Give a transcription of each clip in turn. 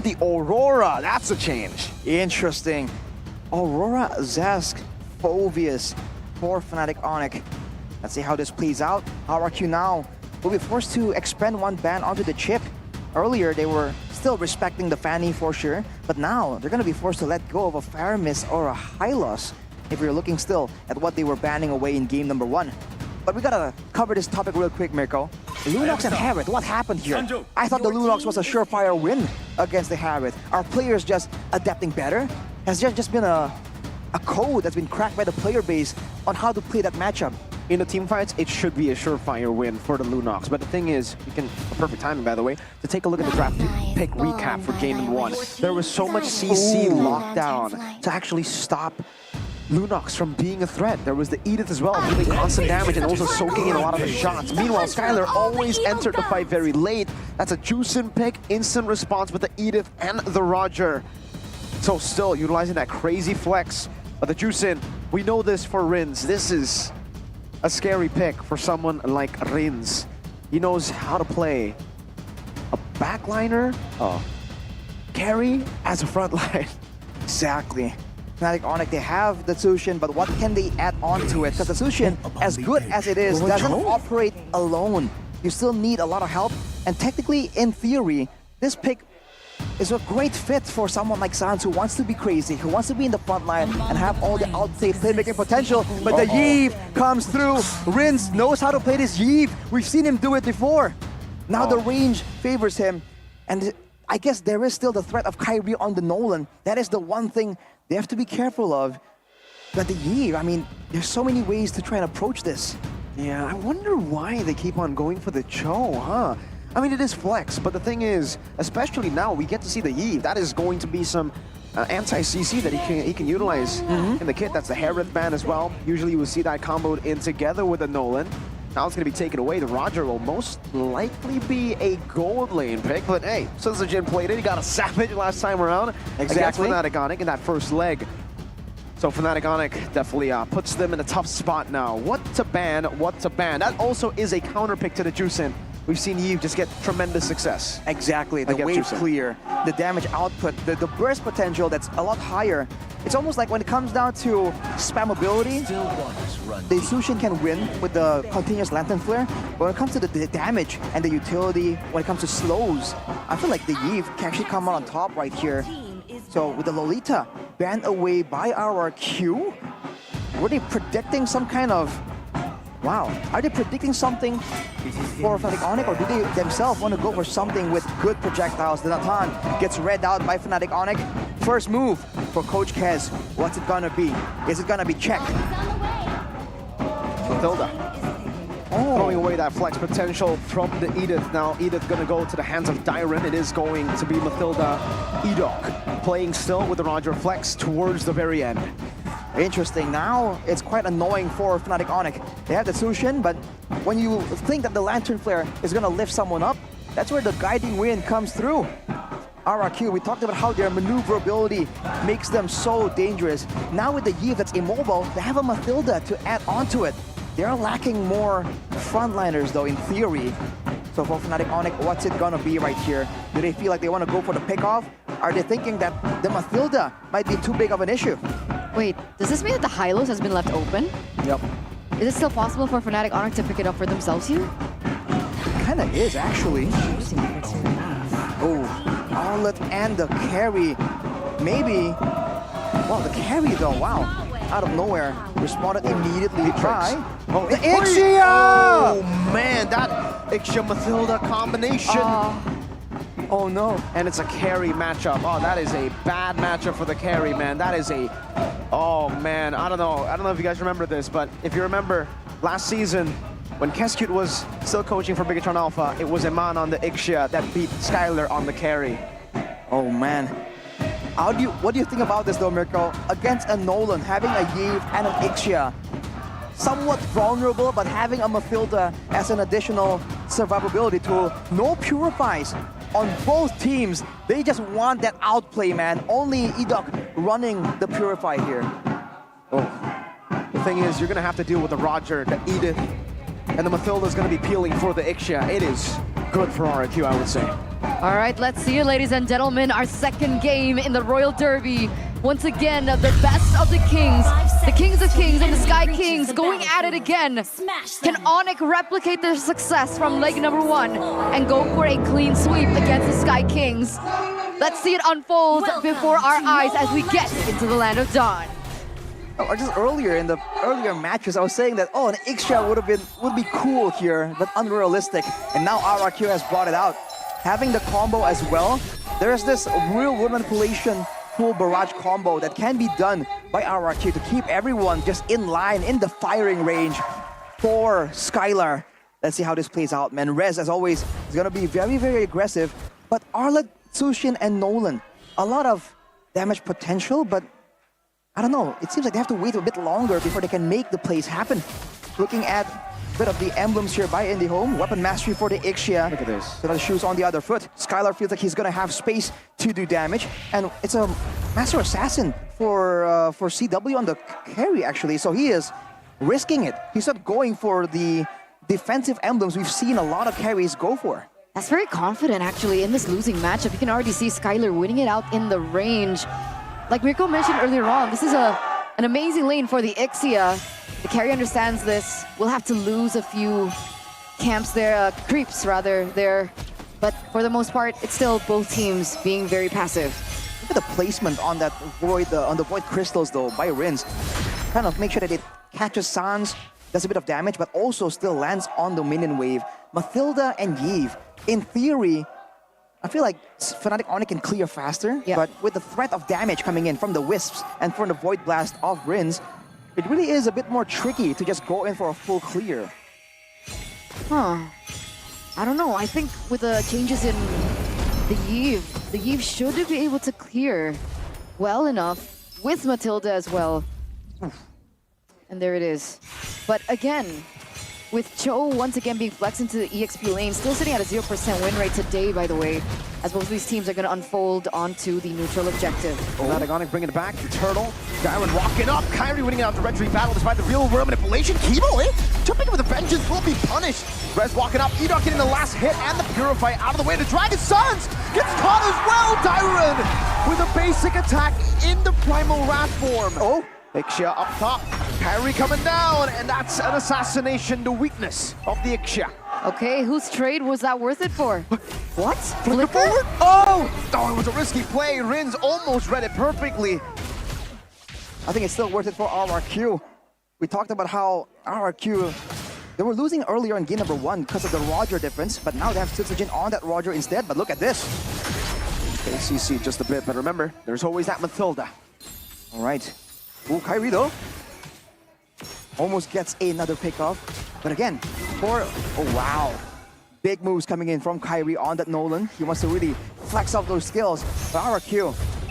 and the Aurora. That's a change. Interesting. Aurora, Zesk, Phoveus for Fnatic Onic. Let's see how this plays out. RRQ now will be forced to expend one ban onto the chip. Earlier, they were still respecting the Fanny for sure, but now they're going to be forced to let go of a Faramis or a Hylos if you're looking still at what they were banning away in game number 1. But we gotta cover this topic real quick, Mirko. Lunox and Harith, what happened here? I thought the Lunox was a surefire win against the Harith. Are players just adapting better? Has there just been a code that's been cracked by the player base on how to play that matchup? In the team fights, it should be a surefire win for the Lunox. But the thing is, perfect timing by the way, to take a look at the draft pick recap for game number 1. There was so much CC lockdown to actually stop Lunox from being a threat. There was the Edith as well, dealing constant damage and also soaking in a lot of the shots. Meanwhile, Skylar always entered the fight very late. That's a Juicin pick, instant response with the Edith and the Roger. So still utilizing that crazy flex. But the Juicin, we know this for Rins. This is a scary pick for someone like Rins. He knows how to play a backliner, carry as a front line. Exactly. Fnatic Onic, they have the Zushin, but what can they add on to it? Because the Zushin, as good as it is, doesn't operate alone. You still need a lot of help, and technically, in theory, this pick is a great fit for someone like Sans who wants to be crazy, who wants to be in the front line and have all the outside playmaking potential, but the Yve comes through. Rins knows how to play this Yve. We've seen him do it before. Now the range favors him, and I guess there is still the threat of Kyrie on the Nolan. That is the one thing they have to be careful of. But the Yve, I mean, there's so many ways to try and approach this. Yeah, I wonder why they keep on going for the Cho, huh? I mean, it is flex, but the thing is, especially now, we get to see the Yve. That is going to be some anti-CC that he can utilize in the kit. That's the Harith ban as well. Usually you will see that comboed in together with the Nolan. Now it's going to be taken away. The Roger will most likely be a gold lane pick, but hey, since the Jin played it, he got a Savage last time around. Exactly. Against Fnatic Onic in that first leg. So Fnatic Onic definitely puts them in a tough spot now. What to ban, what to ban. That also is a counter pick to the Juicin. We've seen Yve just get tremendous success. Exactly, the wave clear, the damage output, the burst potential that's a lot higher. It's almost like when it comes down to spammability, the Zushin can win with the continuous Lantern Flare. But when it comes to the damage and the utility, when it comes to slows, I feel like the Yve can actually come out on top right here. So with the Lolita banned away by RRQ, were they predicting some kind of... Wow, are they predicting something for Fnatic Onic, or do they themselves want to go for something with good projectiles? The Nathan gets read out by Fnatic Onic. First move for Coach Kez. What's it gonna be? Is it gonna be checked? Matilda. Throwing away that flex potential from the Edith. Now Edith gonna go to the hands of Dyron. It is going to be Matilda Edok playing still with the Roger flex towards the very end. Interesting. Now it's quite annoying for Fnatic Onic. They have the Zushin, but when you think that the Lantern Flare is gonna lift someone up, that's where the guiding wind comes through. RRQ, we talked about how their maneuverability makes them so dangerous. Now with the Yve that's immobile, they have a Matilda to add onto it. They're lacking more frontliners though, in theory. So for Fnatic Onic, what's it gonna be right here? Do they feel like they wanna go for the pickoff? Are they thinking that the Matilda might be too big of an issue? Wait, does this mean that the Hylos has been left open? Yep. Is it still possible for Fnatic Onic to pick it up for themselves here? Kinda is, actually. Oh, Arlet and the carry. Maybe. Wow, the carry though, wow. Out of nowhere, responded immediately. Try. Oh, the Ixia! Oh man, that Ixia Matilda combination. Oh no, and it's a carry matchup. Oh, that is a bad matchup for the carry, man. That is a, oh man, I don't know if you guys remember this, but if you remember last season, when Keskut was still coaching for Bigatron Alpha, it was Eman on the Ixia that beat Skylar on the carry. Oh man. What do you think about this though, Mirko? Against a Nolan, having a Yve and an Ixia, somewhat vulnerable, but having a Matilda as an additional survivability tool. No purifies on both teams. They just want that outplay, man. Only Edok running the purify here. Oh, the thing is, you're gonna have to deal with the Roger, the Edith, and the Matilda's gonna be peeling for the Ixia. It is good for RRQ, I would say. All right, let's see it, ladies and gentlemen. Our second game in the Royal Derby. Once again, the best of the kings. The Kings of Kings and the Sky Kings going at it again. Can Onic replicate their success from leg number 1 and go for a clean sweep against the Sky Kings? Let's see it unfold before our eyes as we get into the Land of Dawn. Oh, just earlier in the earlier matches, I was saying that an Ixia would be cool here, but unrealistic. And now RRQ has brought it out. Having the combo as well, there's this real world manipulation full barrage combo that can be done by RRQ to keep everyone just in line, in the firing range for Skylar. Let's see how this plays out, man. Rez, as always, is going to be very, very aggressive. But Arlet, Sushin, and Nolan, a lot of damage potential, but I don't know. It seems like they have to wait a bit longer before they can make the plays happen. Looking at a bit of the emblems here by IndyHome. Weapon mastery for the Ixia. Look at this. So the shoes on the other foot. Skylar feels like he's going to have space to do damage. And it's a Master Assassin for CW on the carry, actually. So he is risking it. He's not going for the defensive emblems we've seen a lot of carries go for. That's very confident, actually, in this losing matchup. You can already see Skylar winning it out in the range. Like Mirko mentioned earlier on, this is an amazing lane for the Ixia. The carry understands this. We'll have to lose a few camps there, creeps rather there. But for the most part, it's still both teams being very passive. Look at the placement on that void, on the void crystals though by Rins. Kind of make sure that it catches Sans, does a bit of damage, but also still lands on the minion wave. Mathilda and Yves, in theory, I feel like Fnatic Onic can clear faster, but with the threat of damage coming in from the Wisps and from the Void Blast of Rins, it really is a bit more tricky to just go in for a full clear. Huh. I don't know. I think with the changes in the Yves should be able to clear well enough with Matilda as well. And there it is. But again, with Cho once again being flexed into the EXP lane, still sitting at a 0% win rate today, by the way, as both of these teams are going to unfold onto the neutral objective. Fnatic Onic bringing it back. The Turtle. Darren walking up. Kyrie winning out the Red Tree battle despite the real world manipulation. Kimo, jumping in with a vengeance, will be punished. Rez walking up. Enoch getting the last hit and the Purify out of the way. The Dragon Sons gets caught as well. Darren with a basic attack in the Primal Wrath form. Ixia up top. Kyrie coming down, and that's an assassination, the weakness of the Ixia. Okay, whose trade was that worth it for? What? Flicker forward? Oh, it was a risky play. Rins almost read it perfectly. I think it's still worth it for RRQ. We talked about how RRQ, they were losing earlier in game number 1 because of the Roger difference, but now they have Citizen on that Roger instead. But look at this. ACC just a bit, but remember, there's always that Mathilda. All right. Ooh, Kyrie though. Almost gets another pick off. But again, wow. Big moves coming in from Kyrie on that Nolan. He wants to really flex up those skills. But RRQ,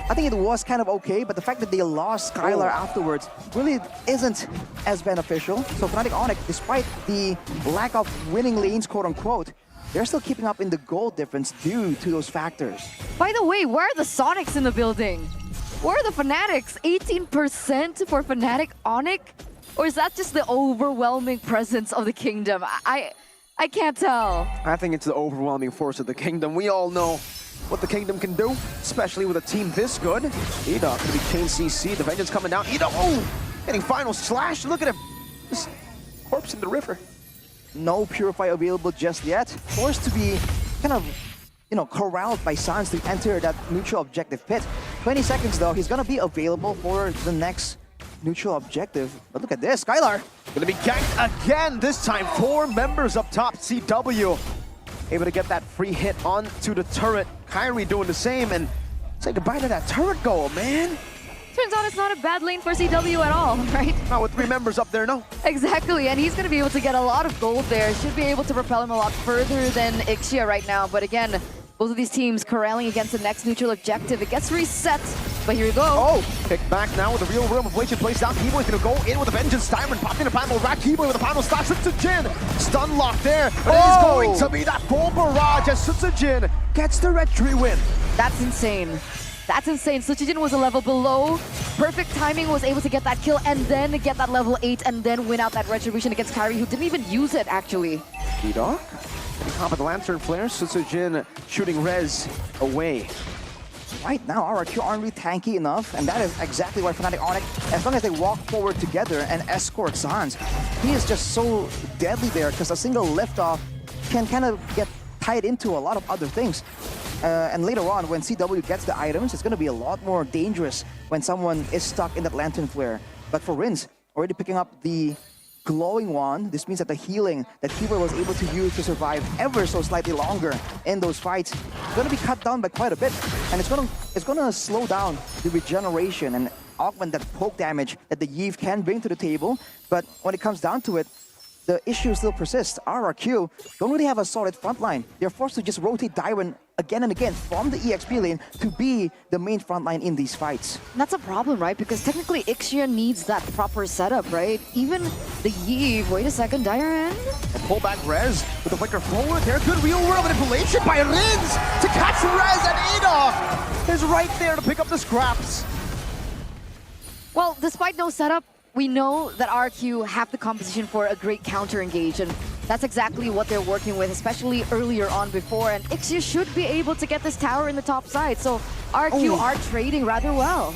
I think it was kind of okay, but the fact that they lost Skylar afterwards really isn't as beneficial. So Fnatic Onic, despite the lack of winning lanes, quote unquote, they're still keeping up in the goal difference due to those factors. By the way, where are the Sonics in the building? Where are the Fanatics? 18% for Fnatic Onic? Or is that just the overwhelming presence of the Kingdom? I can't tell. I think it's the overwhelming force of the Kingdom. We all know what the Kingdom can do, especially with a team this good. Edok going to be chain CC. The Vengeance coming down. Edok, getting final slash. Look at him. Just corpse in the river. No Purify available just yet. Forced to be kind of, corralled by Sans to enter that neutral objective pit. 20 seconds though, he's gonna be available for the next neutral objective. But look at this, Skylar. Gonna be ganked again, this time 4 members up top. CW able to get that free hit onto the turret. Kyrie doing the same, and say goodbye to that turret goal, man. Turns out it's not a bad lane for CW at all, right? Not with 3 members up there, no. Exactly, and he's going to be able to get a lot of gold there. Should be able to propel him a lot further than Ixia right now. But again, both of these teams corralling against the next neutral objective. It gets reset, but here we go. Pick back now with the real world manipulation placed down. Keyboy's gonna go in with a vengeance. Diamond popping a primal rack. Keyboy with a primal slash. Sutsujin stun lock there. But it is going to be that full barrage as Sutsujin gets the red tree win. That's insane. That's insane. Sutsujin was a level below. Perfect timing, was able to get that kill and then get that level 8 and then win out that retribution against Kyrie, who didn't even use it actually. Edok top of the Lantern Flare. Sutsujin shooting Rez away. Right now, RRQ aren't really tanky enough, and that is exactly why Fnatic Onic, as long as they walk forward together and escort Sans, he is just so deadly there because a single liftoff can kind of get tied into a lot of other things. And later on, when CW gets the items, it's going to be a lot more dangerous when someone is stuck in that Lantern Flare. But for Rinse, already picking up the glowing wand, this means that the healing that Keeper was able to use to survive ever so slightly longer in those fights is going to be cut down by quite a bit. And it's going to slow down the regeneration and augment that poke damage that the Yve can bring to the table. But when it comes down to it, the issue still persists. RRQ don't really have a solid front line. They're forced to just rotate Dairon again and again from the EXP lane to be the main front line in these fights. And that's a problem, right? Because technically Ixia needs that proper setup, right? Even the Yve, wait a second, Dairon? And pull back Rez with a flicker forward there. Good real world manipulation by Rins to catch Rez, and Enoch is right there to pick up the scraps. Well, despite no setup, we know that RQ have the composition for a great counter-engage, and that's exactly what they're working with, especially earlier on before, and Ixia should be able to get this tower in the top side, so RQ are trading rather well.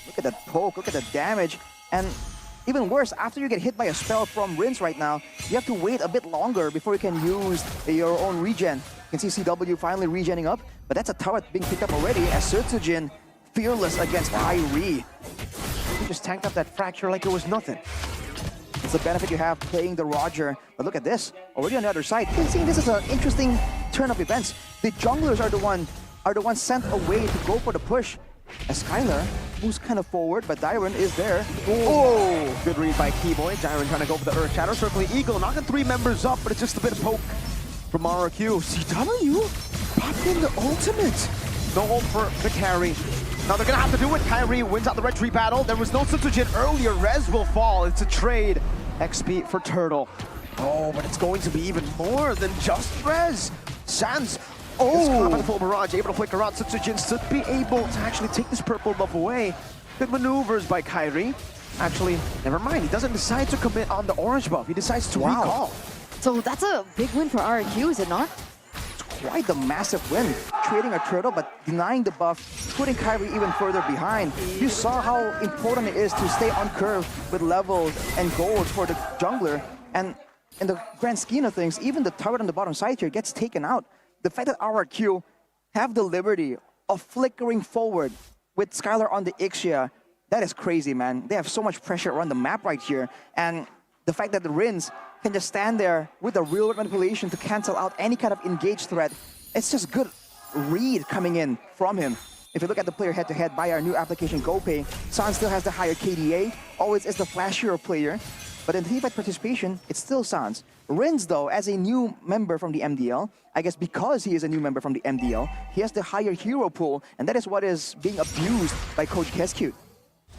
Look at that poke, look at the damage, and even worse, after you get hit by a spell from Rinse right now, you have to wait a bit longer before you can use your own regen. You can see CW finally regenning up, but that's a turret being picked up already as Sutsujin fearless against Kyrie. He just tanked up that fracture like it was nothing. It's the benefit you have playing the Roger. But look at this, already on the other side. You can see this is an interesting turn of events. The junglers are the ones sent away to go for the push. As Skylar moves kind of forward, but Dairon is there. Oh, good read by Keyboy. Dairon trying to go for the Earth Shadow. Circling Eagle, knocking 3 members up, but it's just a bit of poke from RRQ. CW popped in the ultimate. No ult for the carry. Now they're gonna have to do it. Kyrie wins out the retreat battle. There was no Sutsujin earlier. Rez will fall. It's a trade. XP for Turtle. Oh, but it's going to be even more than just Rez. Sans. Oh, the full barrage, able to flicker out. Sutsujin should be able to actually take this purple buff away. Good maneuvers by Kyrie. Actually, never mind. He doesn't decide to commit on the orange buff. He decides to recall. So that's a big win for RQ, is it not? Quite the massive win, trading a turtle but denying the buff, putting Kyrie even further behind. You saw how important it is to stay on curve with levels and gold for the jungler, and in the grand scheme of things, even the turret on the bottom side here gets taken out. The fact that RRQ have the liberty of flickering forward with Skylar on the Ixia, that is crazy, man. They have so much pressure around the map right here, and the fact that the Rins can just stand there with a real manipulation to cancel out any kind of engaged threat. It's just good read coming in from him. If you look at the player head-to-head by our new application GoPay, Sans still has the higher KDA, always is the flashier player, but in teamfight participation, it's still Sans. Rins, though, as a new member from the MDL, I guess because he is a new member from the MDL, he has the higher hero pool, and that is what is being abused by Coach Keskute.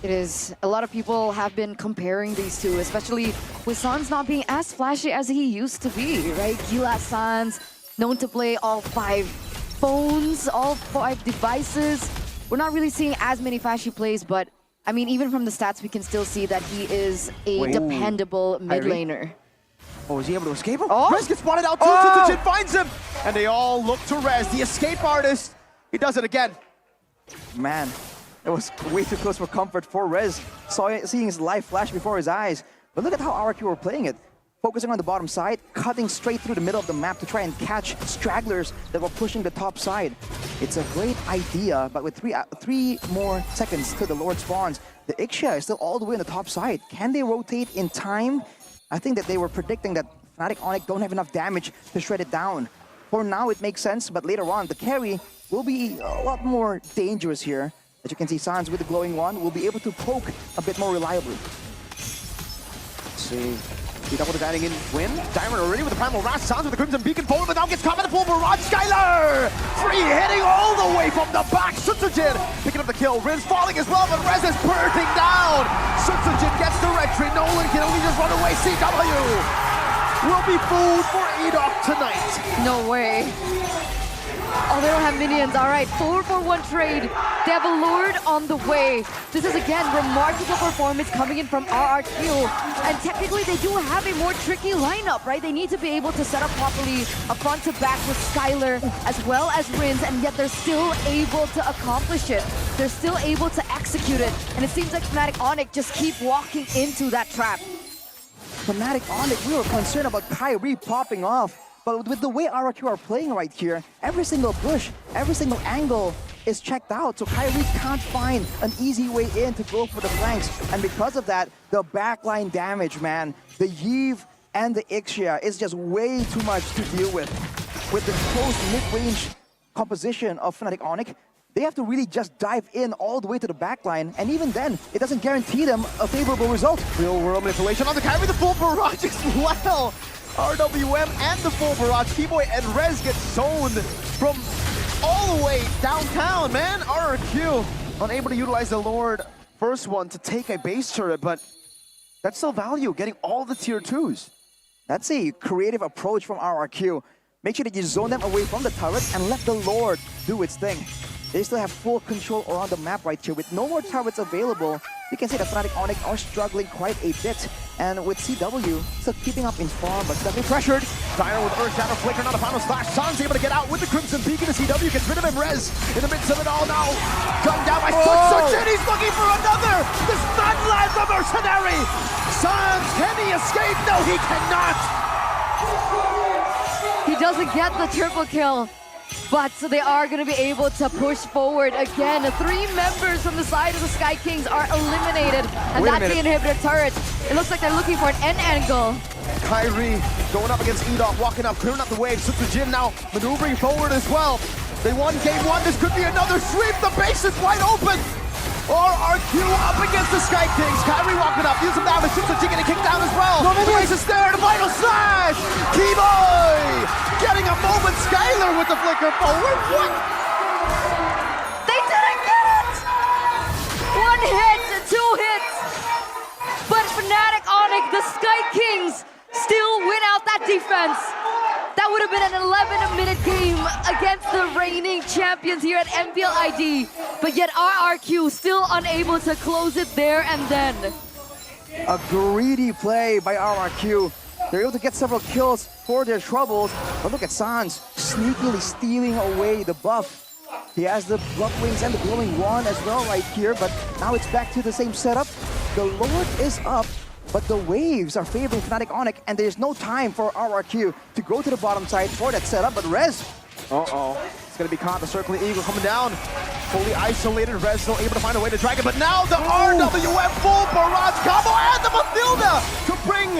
It is. A lot of people have been comparing these two, especially with Sans not being as flashy as he used to be, right? Gila Sans, known to play all 5 phones, all 5 devices. We're not really seeing as many flashy plays, but I mean, even from the stats, we can still see that he is a dependable mid laner. Oh, is he able to escape him? Oh. Rez gets spotted out too. Sutsujin finds him, and they all look to Rez, the escape artist. He does it again. Man, it was way too close for comfort for Rez, seeing his life flash before his eyes. But look at how RRQ were playing it. Focusing on the bottom side, cutting straight through the middle of the map to try and catch stragglers that were pushing the top side. It's a great idea, but with 3 more seconds to the Lord spawns, the Ixia is still all the way on the top side. Can they rotate in time? I think that they were predicting that Fnatic Onic don't have enough damage to shred it down. For now, it makes sense, but later on, the carry will be a lot more dangerous here. As you can see, Sans with the glowing wand will be able to poke a bit more reliably. Let's see. He double dividing in win. Dairon already with the primal wrath. Sans with the crimson beacon forward, but now gets caught by the full barrage. Skylar! Free hitting all the way from the back. Sutsujin picking up the kill. Rin's falling as well, but Rez is burning down. Sutsujin gets the retreat. Nolan can only just run away. CW will be food for Enoch tonight. No way. Oh, they don't have minions. All right, 4-for-1 trade. They have a Lord on the way. This is, again, remarkable performance coming in from RRQ. And technically, they do have a more tricky lineup, right? They need to be able to set up properly a front to back with Skylar as well as Rins, and yet they're still able to accomplish it. They're still able to execute it. And it seems like Fnatic Onic just keep walking into that trap. Fnatic Onic, we were concerned about Kyrie popping off. But with the way RRQ are playing right here, every single push, every single angle is checked out. So Kyrie can't find an easy way in to go for the flanks. And because of that, the backline damage, man, the Yve and the Ixia is just way too much to deal with. With the close mid-range composition of Fnatic Onic, they have to really just dive in all the way to the backline, and even then, it doesn't guarantee them a favorable result. Real world manipulation on the Kyrie, the full barrage as well. RWM and the full barrage. Keyboy and Rez get zoned from all the way downtown, man. RRQ unable to utilize the Lord first one to take a base turret, but that's still value, getting all the tier 2s. That's a creative approach from RRQ. Make sure that you zone them away from the turret and let the Lord do its thing. They still have full control around the map right here. With no more turrets available, you can see that Fnatic Onic are struggling quite a bit. And with CW still keeping up in farm, but definitely pressured. Dire with Earth Shadow Flicker, not a final slash. San's able to get out with the Crimson Beacon. The CW gets rid of him. Rez in the midst of it all now. Gunned down by Such, he's looking for another. The stun lands the mercenary. Sans, can he escape? No, he cannot. He doesn't get the triple kill. But so they are going to be able to push forward again. 3 members from the side of the Sky Kings are eliminated. And that's the inhibitor turret. It looks like they're looking for an end angle. Kyrie going up against Edok, walking up, clearing up the wave. Super Jin now maneuvering forward as well. They won game 1. This could be another sweep. The base is wide open. RRQ up against the Sky Kings. Kyrie walking up, use some damage. Super Jin getting kicked down as well. The base is there. The final slash. Keyboy getting a moment. Skylar with the flicker forward. What? They didn't get it! 1 hit, 2 hits. But Fnatic Onic, the Sky Kings, still win out that defense. That would have been an 11-minute game against the reigning champions here at MPL ID. But yet RRQ still unable to close it there and then. A greedy play by RRQ. They're able to get several kills for their troubles. But look at Sans sneakily stealing away the buff. He has the Blood Wings and the Glowing Wand as well right here. But now it's back to the same setup. The Lord is up, but the waves are favoring Fnatic Onic, and there's no time for RRQ to go to the bottom side for that setup. But Rez, it's gonna be caught. The Circling Eagle coming down, fully isolated. Rez still able to find a way to drag it, but now the RWM full barrage combo and the Mathilda to bring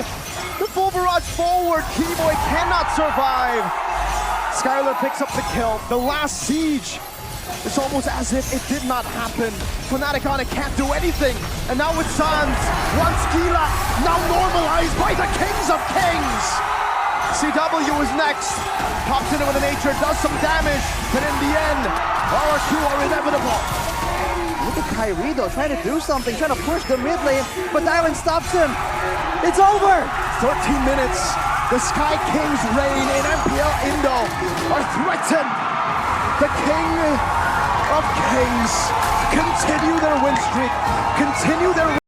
the full barrage forward. Keyboy cannot survive. Skylar picks up the kill. The last siege. It's almost as if it did not happen. Fnatic Onic can't do anything. And now with Sans, one Skila, now normalized by the Kings of Kings. CW is next. Pops in it with a nature, does some damage, but in the end, RRQ are inevitable. look at Kyrie though, trying to do something, trying to push the mid lane, but Dylan stops him. It's over! 13 minutes. The Sky Kings reign in MPL Indo are threatened. The King of Kings continue their win streak, continue their